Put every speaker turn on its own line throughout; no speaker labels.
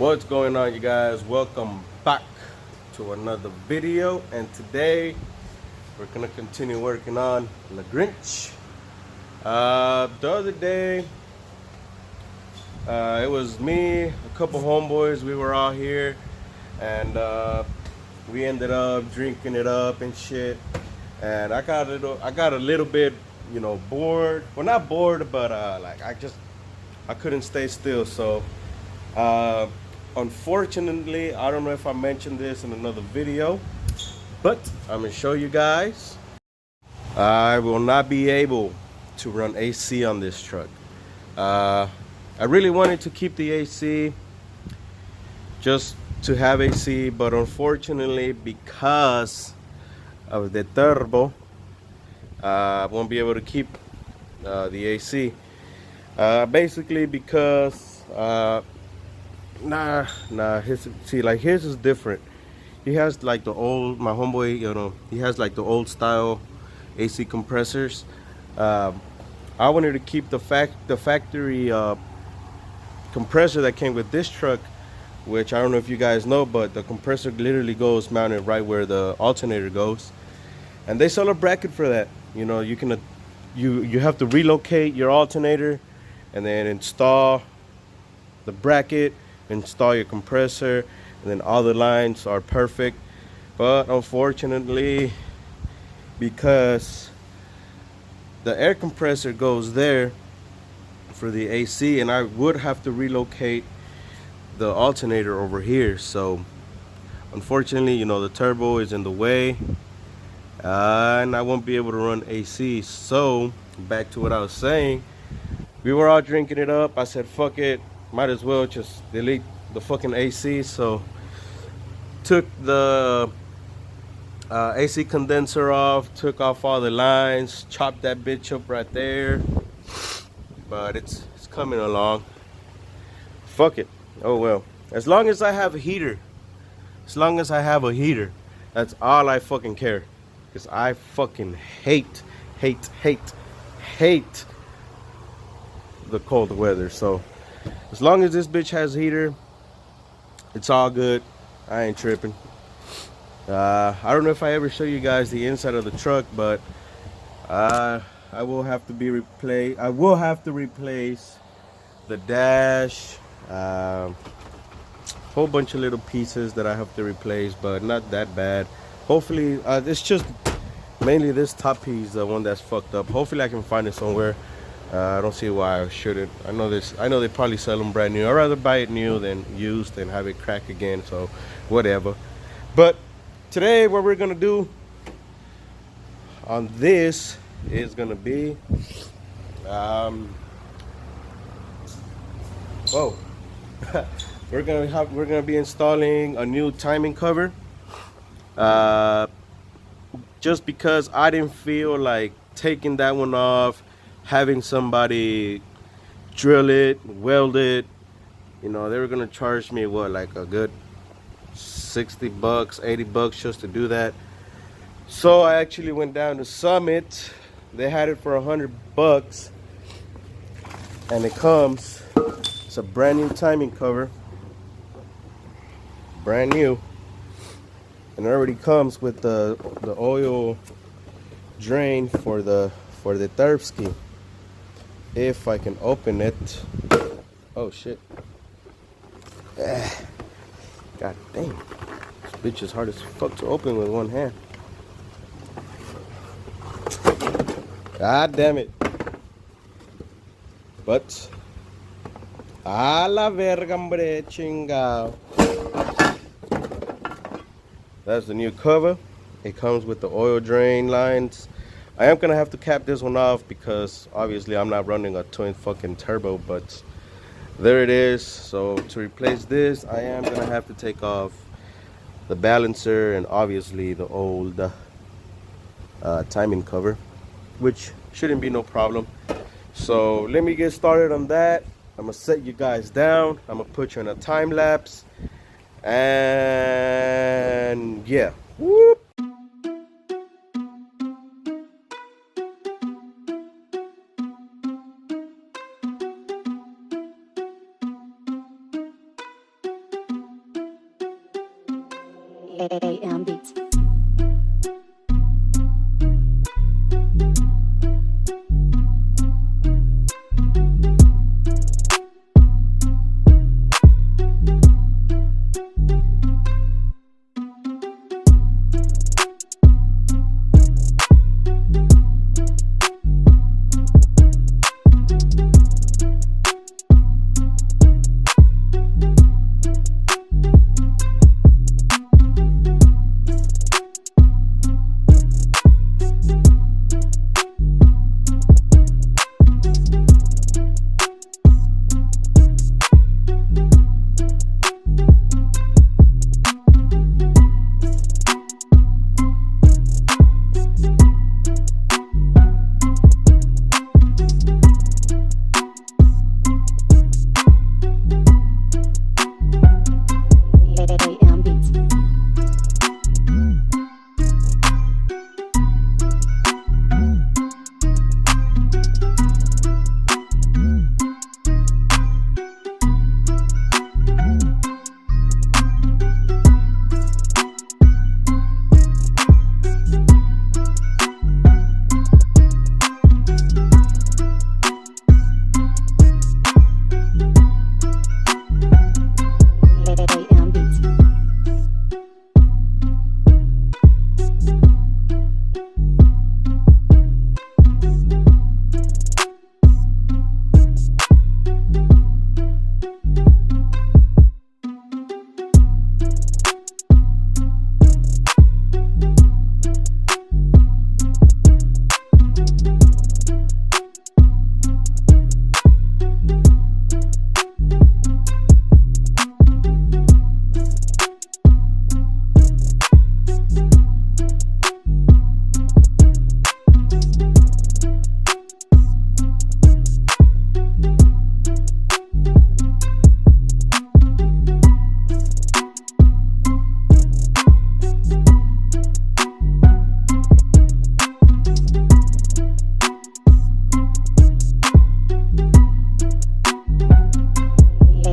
What's going on, you guys? Welcome back to another video, and today we're gonna continue working on the Grinch. The other day, it was me, a couple homeboys. We were all here, and we ended up drinking it up and shit. And I got a little bit, bored. Well, not bored, but I couldn't stay still. So, uh, unfortunately, I don't know if I mentioned this in another video, but I'm gonna show you guys. I will not be able to run AC on this truck. I really wanted to keep the AC just to have AC, but unfortunately, because of the turbo, I won't be able to keep the AC. Basically, because his is different. He has like the old, my homeboy, he has like the old style AC compressors. I wanted to keep the factory compressor that came with this truck, which I don't know if you guys know, but the compressor literally goes mounted right where the alternator goes, and they sell a bracket for that. You can you have to relocate your alternator and then install the bracket, install your compressor, and then all the lines are perfect. But unfortunately, because the air compressor goes there for the AC, and I would have to relocate the alternator over here, so unfortunately, the turbo is in the way, and I won't be able to run AC. So back to what I was saying, we were all drinking it up. I said, fuck it, might as well just delete the fucking AC. So took the AC condenser off, took off all the lines, chopped that bitch up right there. But it's coming along. Fuck it. Oh well. As long as I have a heater, that's all I fucking care. Because I fucking hate the cold weather. So as long as this bitch has heater, it's all good. I ain't tripping. I don't know if I ever show you guys the inside of the truck, but I will have to replace the dash, whole bunch of little pieces that I have to replace, but not that bad. Hopefully, it's just mainly this top piece, the one that's fucked up. Hopefully I can find it somewhere. I don't see why I shouldn't. I know they probably sell them brand new. I'd rather buy it new than used and have it crack again, so whatever. But today what we're gonna do on this is gonna be whoa we're gonna be installing a new timing cover, just because I didn't feel like taking that one off, having somebody drill it, weld it. They were gonna charge me what, like a good $60, $80 just to do that. So I actually went down to Summit. They had it for $100, and it's a brand new timing cover, brand new, and it already comes with the oil drain for the Thursky. If I can open it. Oh shit. God damn. This bitch is hard as fuck to open with one hand. God damn it. But a la verga, hombre, chingao. That's the new cover. It comes with the oil drain lines. I am gonna have to cap this one off because obviously I'm not running a twin fucking turbo, but there it is. So to replace this, I am gonna have to take off the balancer and obviously the old timing cover, which shouldn't be no problem. So let me get started on that. I'm gonna set you guys down. I'm gonna put you in a time lapse, and yeah. Whoop.
AM Beats.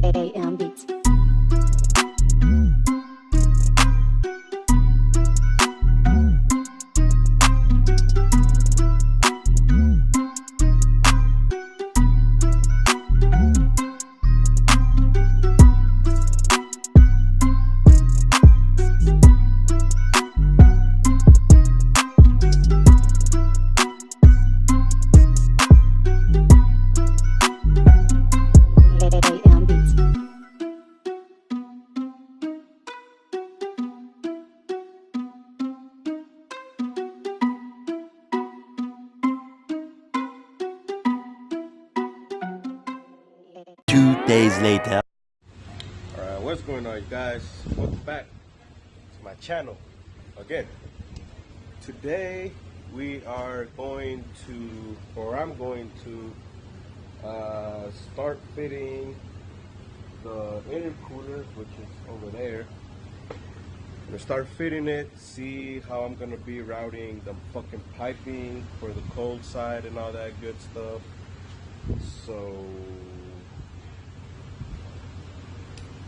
AM Beats. AM Beats. AM Beats. AM Beats.
Two days later.
Alright, what's going on, you guys? Welcome back to my channel again. Today we are going to, or I'm going to start fitting the intercooler, which is over there. I'm gonna start fitting it, see how I'm gonna be routing the fucking piping for the cold side and all that good stuff. So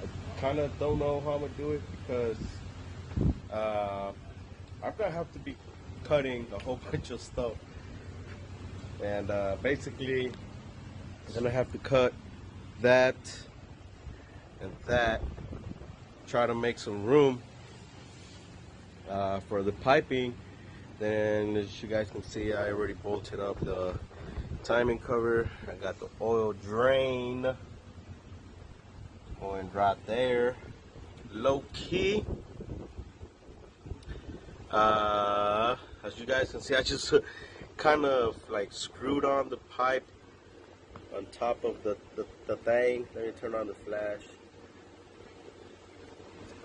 I kind of don't know how I'm gonna do it because I'm gonna have to be cutting a whole bunch of stuff, and basically I'm gonna have to cut that and that, try to make some room for the piping. Then, as you guys can see, I already bolted up the timing cover. I got the oil drain going right there, low key. As you guys can see, I just kind of like screwed on the pipe on top of the thing. Let me turn on the flash.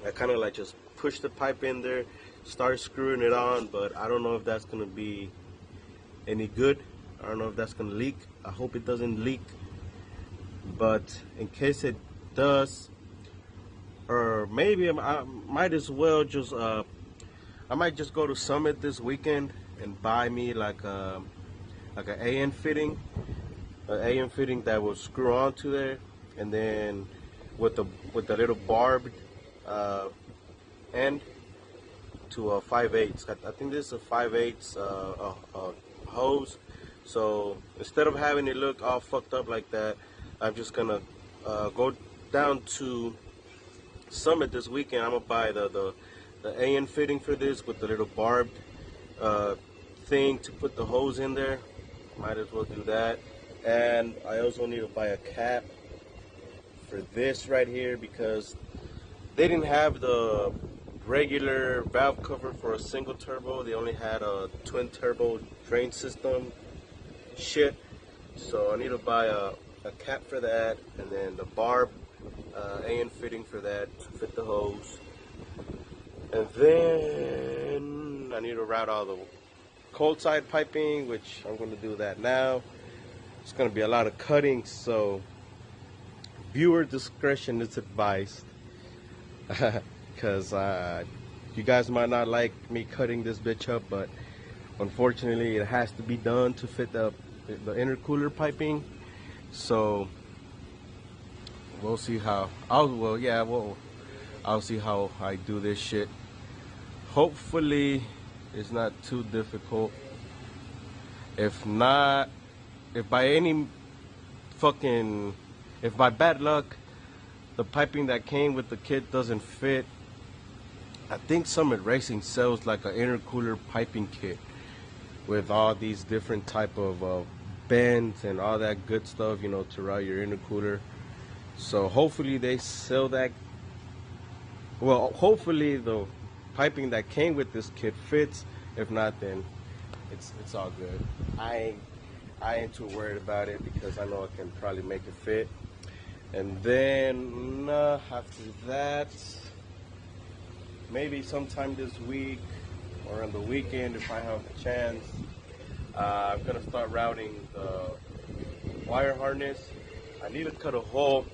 I kind of like just pushed the pipe in there, start screwing it on, but I don't know if that's gonna be any good. I don't know if that's gonna leak. I hope it doesn't leak, but in case it does, or maybe I might as well just I might just go to Summit this weekend and buy me like an AN fitting, that will screw onto there, and then with the little barbed end, to a 5/8. I think this is a 5/8 hose. So instead of having it look all fucked up like that, I'm just gonna go down to Summit this weekend. I'm gonna buy the AN fitting for this with the little barbed thing to put the hose in there. Might as well do that. And I also need to buy a cap for this right here because they didn't have the regular valve cover for a single turbo. They only had a twin turbo drain system shit. So I need to buy a cap for that, and then the barb AN fitting for that to fit the hose. And then I need to route all the cold side piping, which I'm going to do that now. It's going to be a lot of cutting, so viewer discretion is advised. Because you guys might not like me cutting this bitch up, but unfortunately it has to be done to fit the intercooler piping. So we'll see how I'll see how I do this shit. Hopefully it's not too difficult. If not, if by bad luck the piping that came with the kit doesn't fit, I think Summit Racing sells like an intercooler piping kit with all these different type of bends and all that good stuff, you know, to route your intercooler. So hopefully they sell that. Well, hopefully the piping that came with this kit fits. If not, then it's all good. I ain't too worried about it because I know I can probably make it fit. And then after that, maybe sometime this week or on the weekend if I have a chance, I'm gonna start routing the wire harness. I need to cut a hole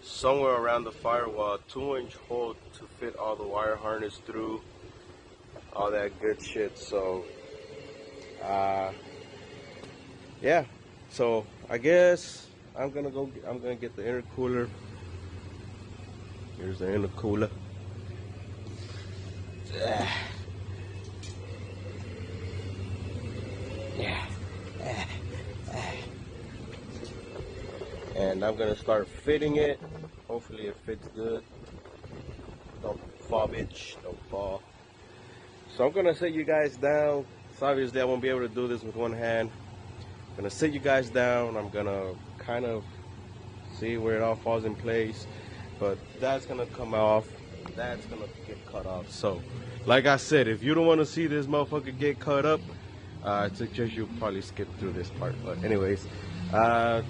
somewhere around the firewall, a 2-inch hole to fit all the wire harness through, all that good shit. So yeah, so I guess I'm gonna get the intercooler. Here's the intercooler. And I'm gonna start fitting it. Hopefully it fits good. Don't fall, bitch. Don't fall. So I'm gonna sit you guys down. So obviously I won't be able to do this with one hand. I'm gonna sit you guys down. I'm gonna kind of see where it all falls in place. But that's gonna come off. That's gonna get cut off. So, like I said, if you don't want to see this motherfucker get cut up, I suggest you probably skip through this part. But anyways, I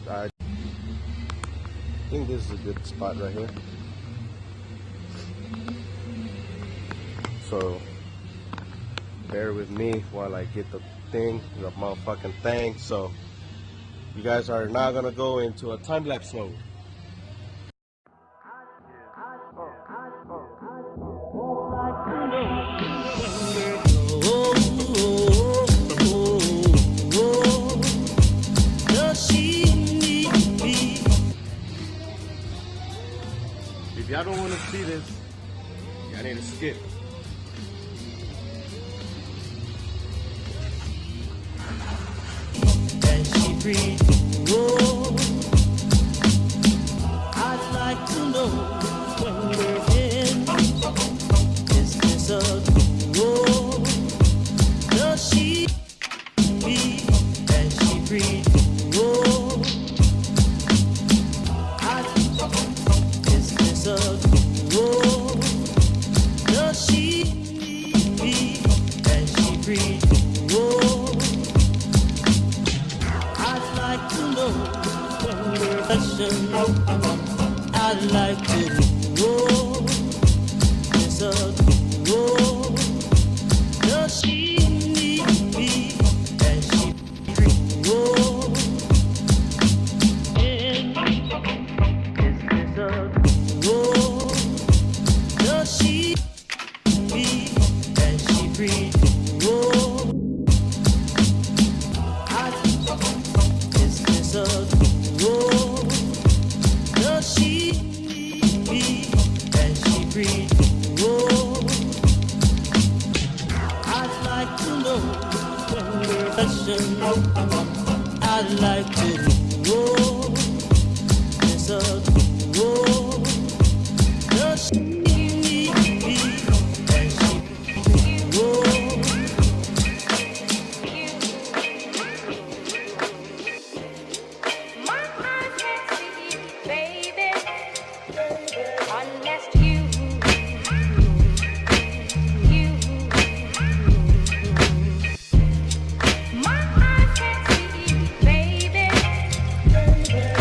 think this is a good spot right here. So bear with me while I get the motherfucking thing. So you guys are now gonna go into a time-lapse mode. If y'all don't want to see this, y'all need to skip.
And she breathes, oh, I'd like to know when we're in, is this a oh, does she breathe, and she breathes, oh, is this a oh, does she breathe, and she breathes, oh, to know when we're fashion. I'd like to know it's a oh, does she need me and she oh, and is this a oh, does she need and she breathes oh, oh, does she need me and she breathes oh, I like to roll. It's a roll. Does she need me? And she roll.
My eyes can't see, baby, unless you. My eyes can't see, baby,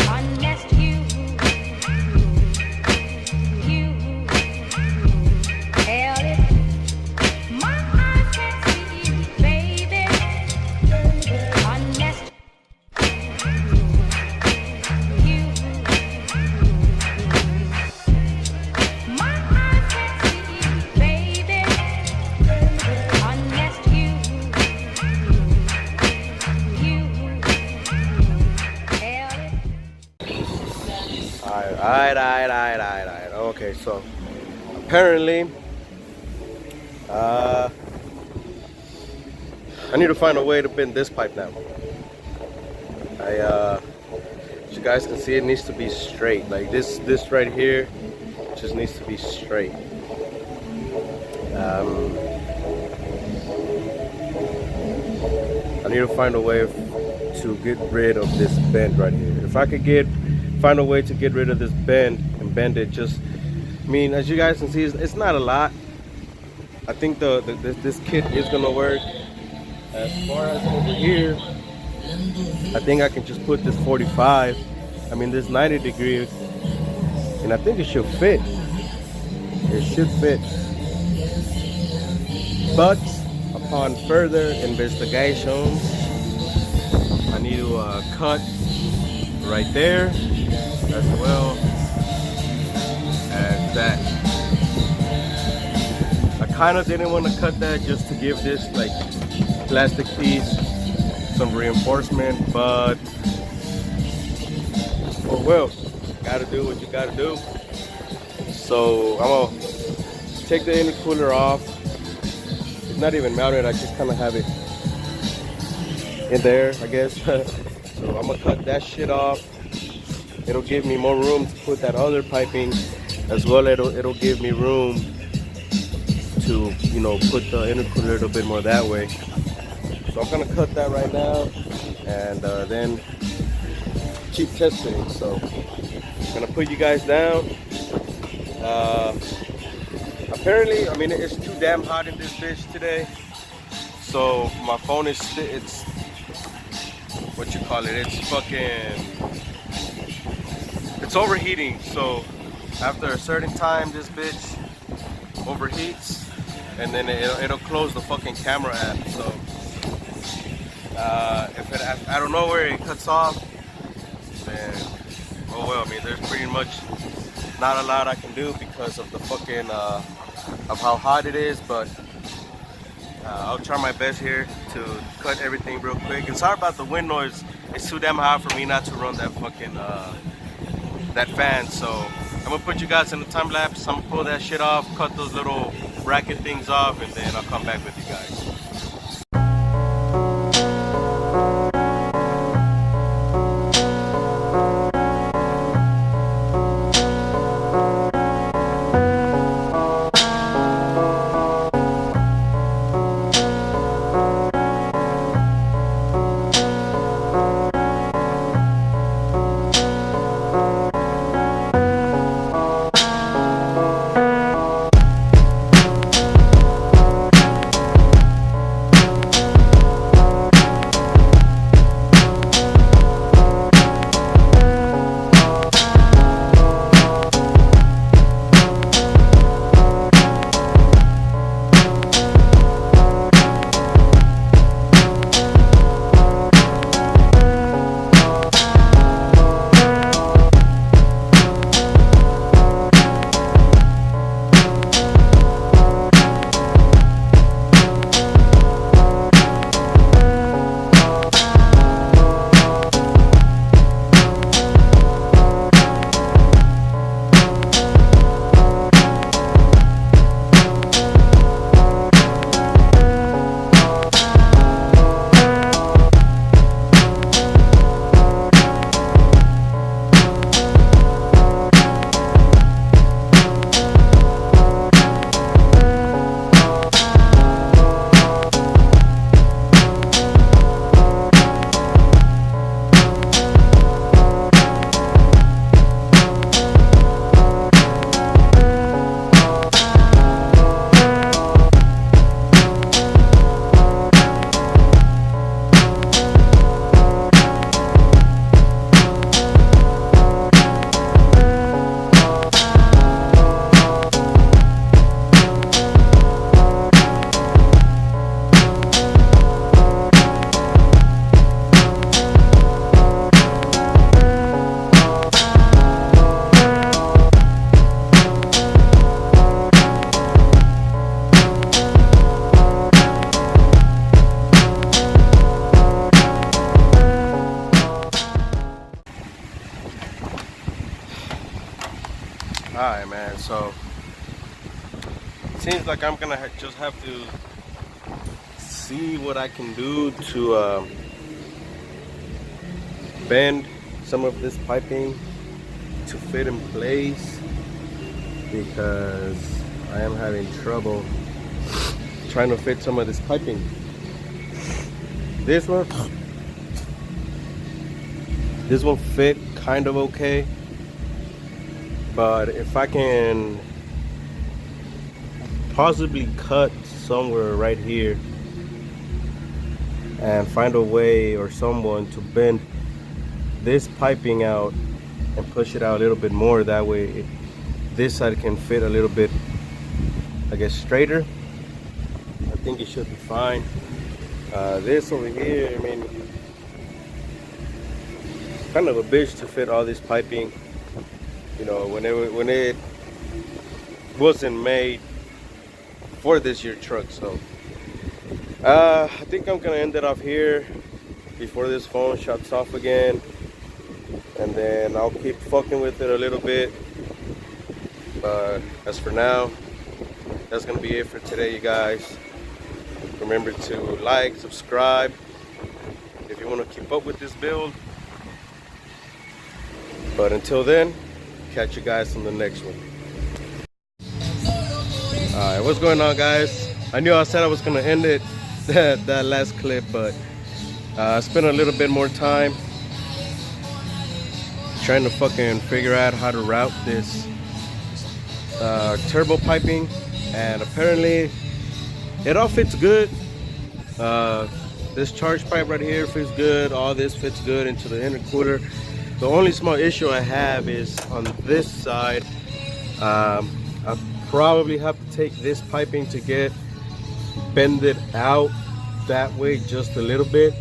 unless you. Held it. My eyes can't see, baby, unless you. My eyes can't see, baby, unless you. Held it.
Alright. Okay, so apparently, I need to find a way to bend this pipe now. As you guys can see, it needs to be straight. Like this right here just needs to be straight. I need to find a way to get rid of this bend right here. If I could find a way to get rid of this bend and bend it, just, I mean, as you guys can see, it's not a lot. I think this kit is gonna work. As far as over here, I think I can just put this 45, I mean this 90 degree, and I think it should fit. It should fit. But upon further investigations, I need to cut right there as well as that. I kind of didn't want to cut that just to give this like plastic piece some reinforcement, but oh well, gotta do what you gotta do. So I'm gonna take the intercooler off. It's not even mounted, I just kind of have it in there, I guess. So I'm gonna cut that shit off. It'll give me more room to put that other piping as well. It'll give me room to, you know, put the intercooler a little bit more that way. So I'm gonna cut that right now and then keep testing. So I'm gonna put you guys down. Apparently, I mean, it's too damn hot in this bitch today. So my phone is, it's, what you call it, it's fucking, it's overheating. So after a certain time, this bitch overheats and then it'll close the fucking camera app. So if it out of nowhere it cuts off, then oh well. I mean, there's pretty much not a lot I can do because of the fucking of how hot it is. But I'll try my best here to cut everything real quick. And sorry about the wind noise. It's too damn hot for me not to run that fucking that fan. So I'm gonna put you guys in the time lapse. I'm gonna pull that shit off, cut those little bracket things off, and then I'll come back with you guys. Alright, man, so it seems like I'm gonna just have to see what I can do to bend some of this piping to fit in place, because I am having trouble trying to fit some of this piping. This one fit kind of okay, but if I can possibly cut somewhere right here and find a way or someone to bend this piping out and push it out a little bit more, that way this side can fit a little bit, I guess, straighter, I think it should be fine. This over here, I mean, kind of a bitch to fit all this piping, you know, when it wasn't made for this year truck. So I think I'm gonna end it off here before this phone shuts off again, and then I'll keep fucking with it a little bit. But as for now, that's gonna be it for today, you guys. Remember to like, subscribe if you want to keep up with this build. But until then, catch you guys on the next one. Alright, what's going on, guys? I knew I said I was gonna end it that last clip, but I spent a little bit more time trying to fucking figure out how to route this turbo piping, and apparently it all fits good. This charge pipe right here fits good. All this fits good into the intercooler. The only small issue I have is on this side. I probably have to take this piping to get bended out that way just a little bit,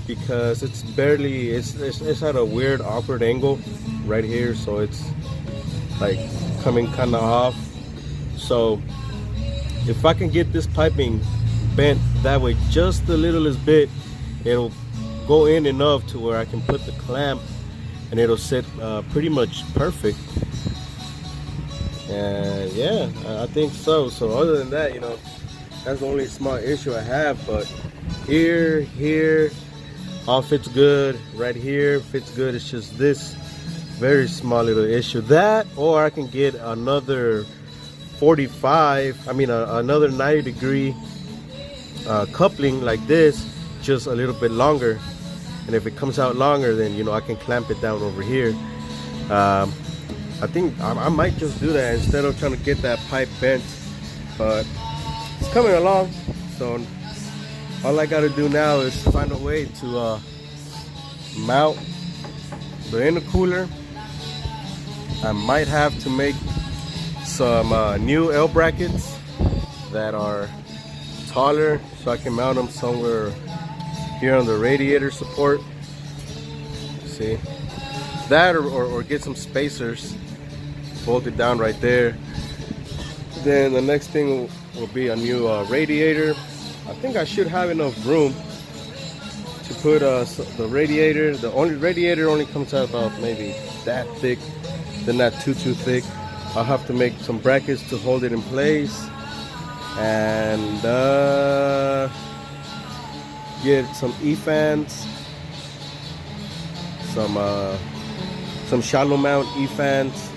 because it's barely, it's at a weird awkward angle right here, so it's like coming kind of off. So if I can get this piping bent that way just the littlest bit, it'll go in enough to where I can put the clamp and it'll sit pretty much perfect. And yeah, I think so. So other than that, you know, that's the only small issue I have. But here all fits good. Right here fits good. It's just this very small little issue. That, or I can get another 45, I mean another 90-degree coupling like this, just a little bit longer. And if it comes out longer, then, you know, I can clamp it down over here. I think I might just do that instead of trying to get that pipe bent. But it's coming along, so all I gotta do now is find a way to mount the intercooler. I might have to make some new L brackets that are taller, so I can mount them somewhere here on the radiator support. See that, or get some spacers, bolt it down right there. Then the next thing will be a new radiator. I think I should have enough room to put the radiator. The only radiator only comes out about maybe that thick, then not too thick. I'll have to make some brackets to hold it in place, and get some E-fans, some shallow mount E-fans,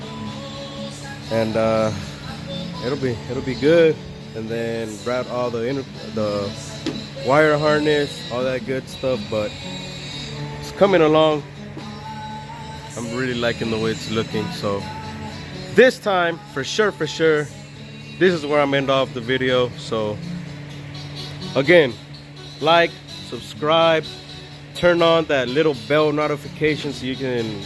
and it'll be good. And then route all the wire harness, all that good stuff. But it's coming along. I'm really liking the way it's looking. So this time, for sure, this is where I'm end off the video. So again, like, subscribe, turn on that little bell notification so you can,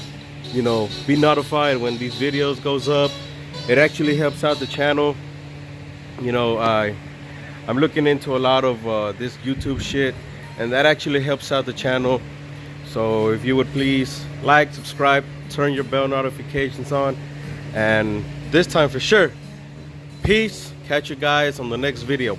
you know, be notified when these videos goes up. It actually helps out the channel. You know, I'm looking into a lot of this YouTube shit, and that actually helps out the channel. So if you would please like, subscribe, turn your bell notifications on, and this time for sure, peace. Catch you guys on the next video.